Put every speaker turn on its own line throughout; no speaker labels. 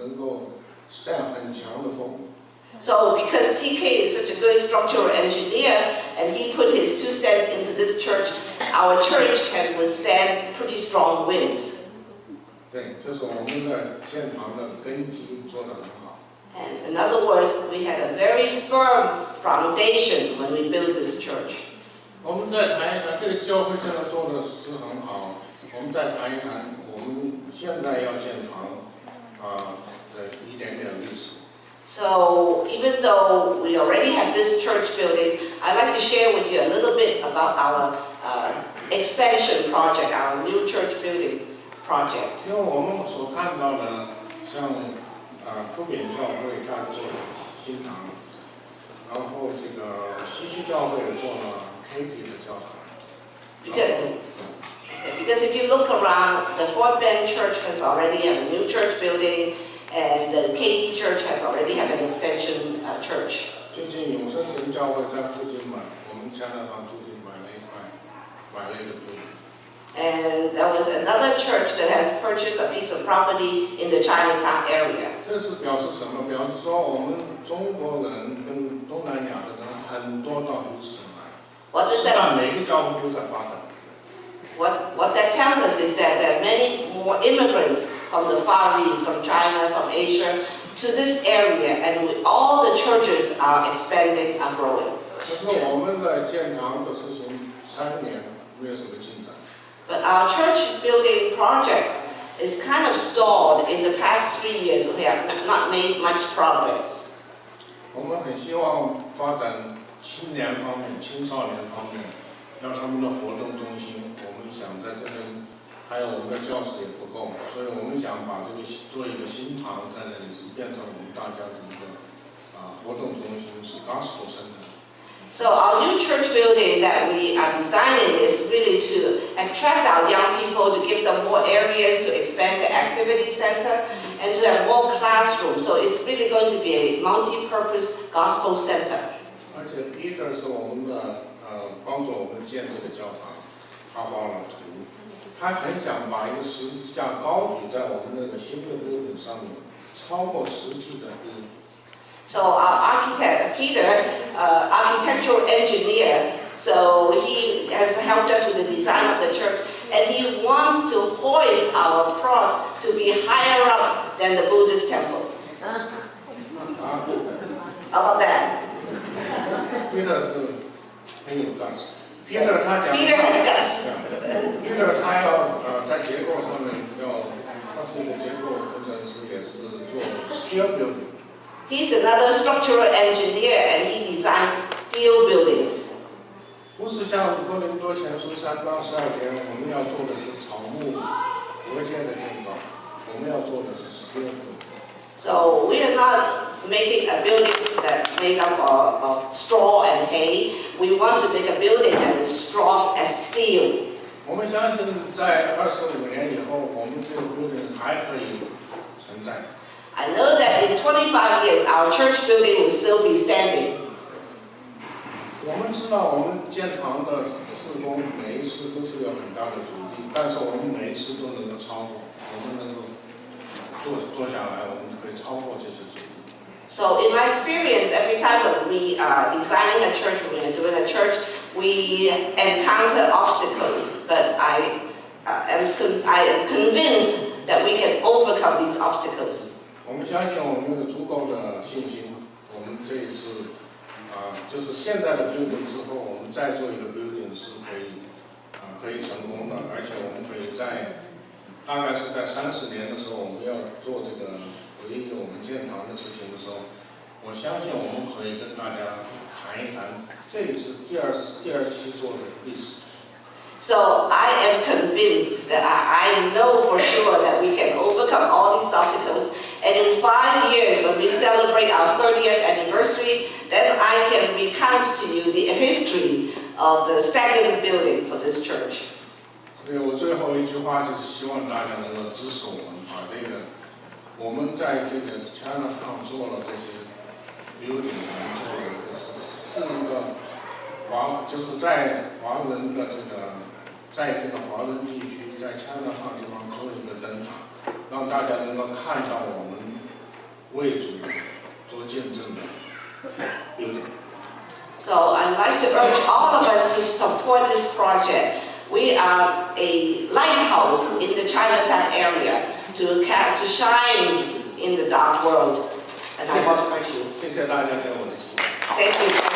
能够stand很强的风。
So because TK is such a good structural engineer and he put his 2 cents into this church, our church can withstand pretty strong winds.
对，就是我们的建堂的根基做得很好。
And in other words, we had a very firm foundation when we built this church.
我们再谈一谈这个教会现在做的是很好。我们再谈一谈我们现在要建堂的一点点历史。
So even though we already have this church building, I'd like to share with you a little bit about our expansion project, our new church building project.
因为我们所看到的，像福扁教会在做新堂，然后这个西区教会做了 KT 的教堂。
Because if you look around, the Fort Bend Church has already have a new church building, and the KT Church has already have an extension church.
最近永生神教会在附近我们加拿大附近买了一个 building。
And there was another church that has purchased a piece of property in the Chinatown area.
这是表示什么？表示说我们中国人跟东南亚的人很多到休斯顿来，是吧？每个教会都在发展。
What that tells us is that there are many more immigrants from the Far East, from China, from Asia, to this area, and all the churches are expanding and growing.
可是我们的建堂的事情3年没有什么进展。
But our church building project is kind of stalled in the past 3 years. We have not made much progress.
我们很希望发展青年方面、青少年方面，让他们的活动中心。我们想在这边，还有我们的教室也不够，所以我们想把这个做一个新堂在这里，是变成我们大家的一个活动中心，是 Gospel Center。
So our new church building that we are designing is really to attract our young people, to give them more areas, to expand the activity center, and to have more classrooms. So it's really going to be a multi-purpose gospel center.
而且 Peter 是我们的帮助我们建这个教堂，他画了图，他很想把一个十字架高举在我们那个新的 building 上面，超过实际的意义。
So our architect, Peter, architectural engineer, so he has helped us with the design of the church, and he wants to hoist our cross to be higher up than the Buddhist temple. How about that?
Peter 是很有 guts。Peter 他讲
Peter has guts.
Peter 他要在结构上面他是一个结构工程师，也是做 steel building。
He's another structural engineer and he designs steel buildings.
不是像哥林多前书3章12节，我们要做的是草木隔间的建造，我们要做的是 steel building。
So we are not making a building that's made up of straw and hay. We want to make a building that is strong as steel.
我们相信在25年以后，我们这个 building 还可以存在。
I know that in 25 years, our church building will still be standing.
我们知道，我们建堂的事工每一次都是有很大的阻力，但是我们每一次都能够超过，我们能够做下来，我们可以超过这些阻力。
So in my experience, every time when we are designing a church, when we are doing a church, we encounter obstacles. But I am convinced that we can overcome these obstacles.
我们相信我们有足够的信心，我们这一次就是现在的 building 之后，我们再做一个 building 是可以成功的，而且我们可以大概是在30年的时候，我们要做这个回忆我们建堂的事情的时候，我相信我们可以跟大家谈一谈这一次第二期做的历史。
So I am convinced that I know for sure that we can overcome all these obstacles. And in 5 years, when we celebrate our 30th anniversary, then I can recount to you the history of the second building for this church.
所以我最后一句话就是希望大家能够支持我们，把这个我们在这个 Chinatown 做了这些 building， 我们做了是一个就是在华人的在这个华人地区，在 Chinatown 地方做一个灯塔，让大家能够看到我们为主做见证的building。
So I'd like to urge all of us to support this project. We are a lighthouse in the Chinatown area to shine in the dark world. And I want to urge you.
谢谢大家给我的希望。
Thank you.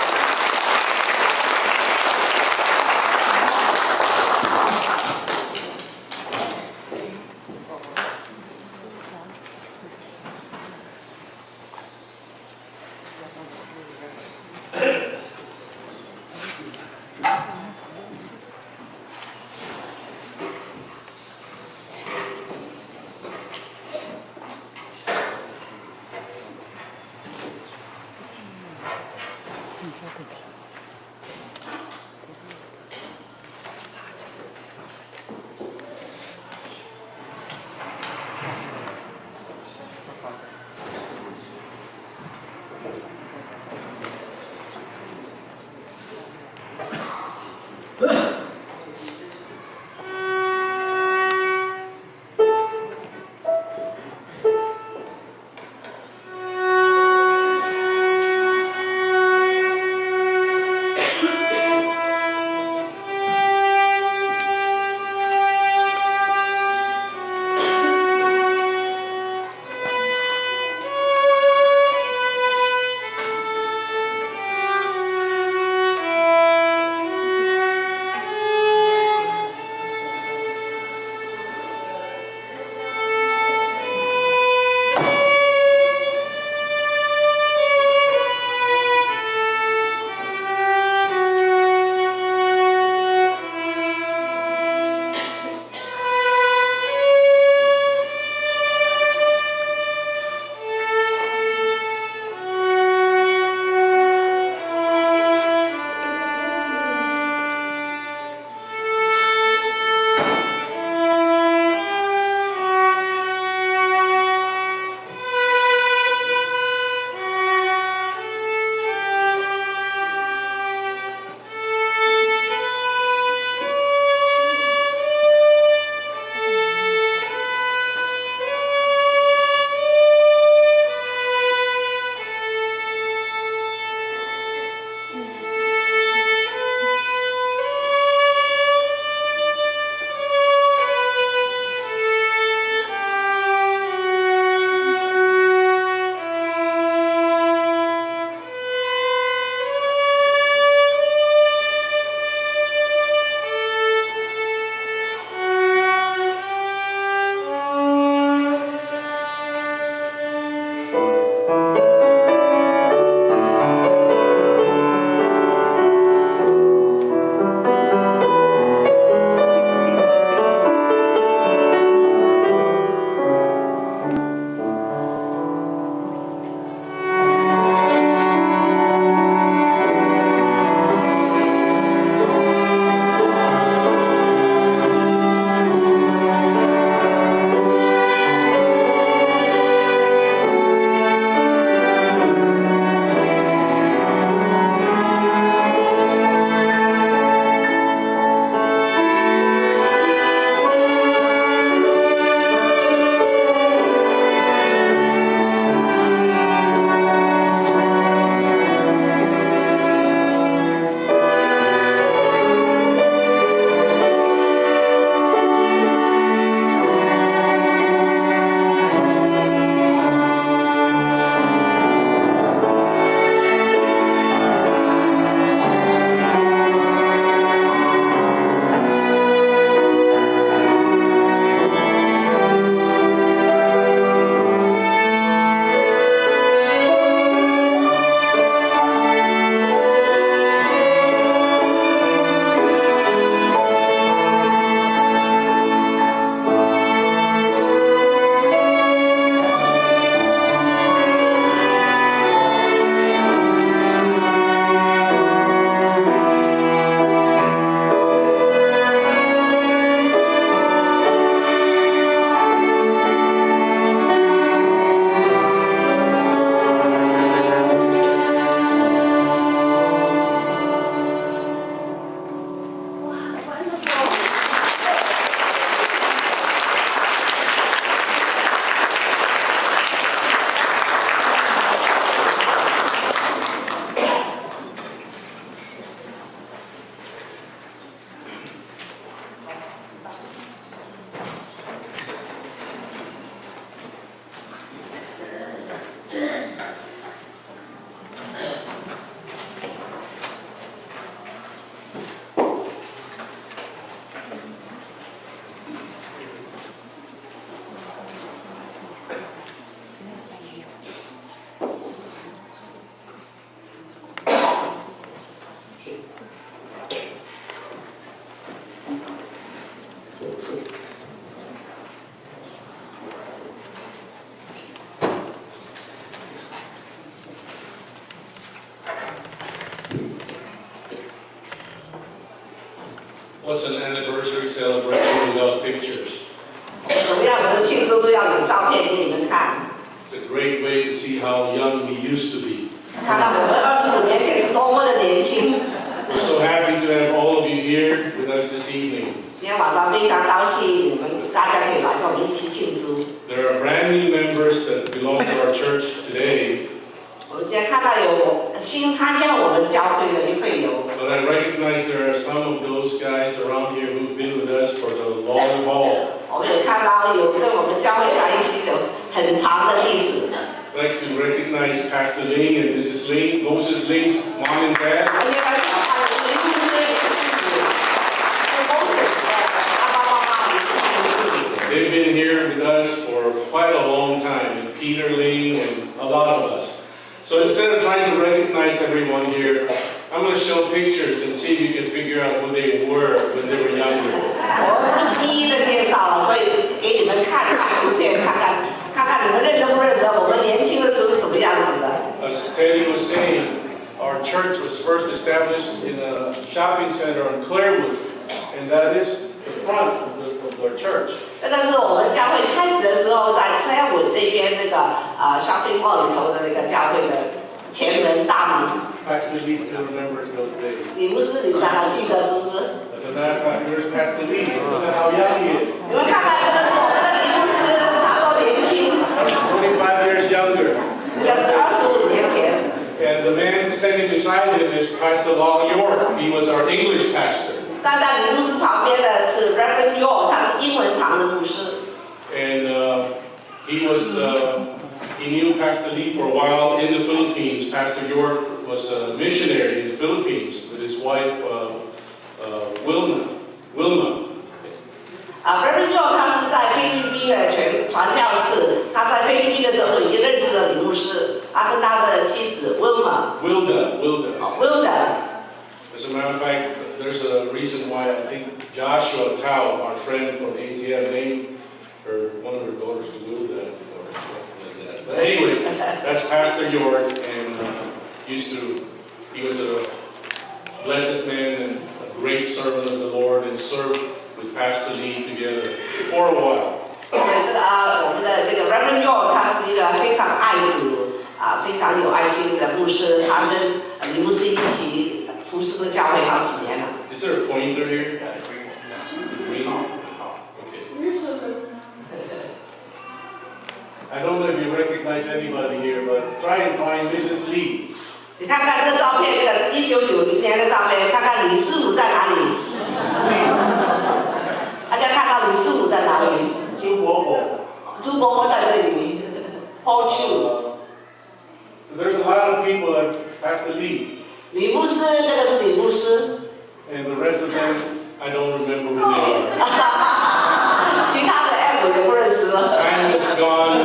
What's an anniversary celebration without pictures?
怎么样的庆祝都要有照片给你们看，
It's a great way to see how young we used to be.
看看我们25年前是多么的年轻。
We're so happy to have all of you here with us this evening.
今天晚上非常高兴你们大家可以来跟我们一起庆祝。
There are brand new members that belong to our church today,
我们今天看到有新参加我们教会的会友，
but I recognize there are some of those guys around here who've been with us for the long haul.
我们也看到有跟我们教会在一起有很长的历史。
I'd like to recognize Pastor Ling and Mrs. Ling, Moses Ling's mom and dad.
而且还想看的是牧师也是公司的爸爸妈妈也是牧师。
They've been here with us for quite a long time, and Peter Ling and a lot of us. So instead of trying to recognize everyone here, I'm going to show pictures and see if you can figure out who they were when they were younger.
我一一的介绍了，所以给你们看看图片，看看你们认得不认得我们年轻的时候是怎么样子的。
As Teddy was saying, our church was first established in a shopping center on Clarewood, and that is the front of our church.
这个是我们教会开始的时候，在 Clarewood 那边那个shopping mall 里头的那个教会的前门大门。
Pastor Lee still remembers those days.
李牧师，你们还记得是不是？
As a matter of fact, there's Pastor Lee. Look at how young he is.
你们看看，这个是我们的李牧师，他多年轻，
He's 25 years younger.
应该是25年前。
And the man standing beside him is Pastor Long York. He was our English pastor.
站在李牧师旁边的是 Reverend York， 他是英文堂的牧师。
And he knew Pastor Lee for a while in the Philippines. Pastor York was a missionary in the Philippines with his wife Wilma.
Reverend York 他是在菲律宾的传教士，他在菲律宾的时候已经认识了李牧师，他跟他的妻子 Wilda。
As a matter of fact, there's a reason why I think Joshua Tao, our friend from ACM, named one of her daughters Wilda or something like that. But anyway, that's Pastor York, and he was a blessed man and a great servant of the Lord, and served with Pastor Lee together for a while.
所以我们的这个 Reverend York 他是一个非常爱主非常有爱心的牧师，他跟李牧师一起服侍这个教会好几年了。
Is there a pointer here? Green? Okay. I don't know if you recognize anybody here, but try and find Mrs. Lee.
你看看这个照片，这个是1990年的照片，看看李师母在哪里？大家看到李师母在哪里？朱伯伯在这里。Paul Chu。
There's a lot of people like Pastor Lee.
李牧师，这个是李牧师。
And the rest of them, I don't remember who they are.
其他的 M 我就不认识了。
Time has gone,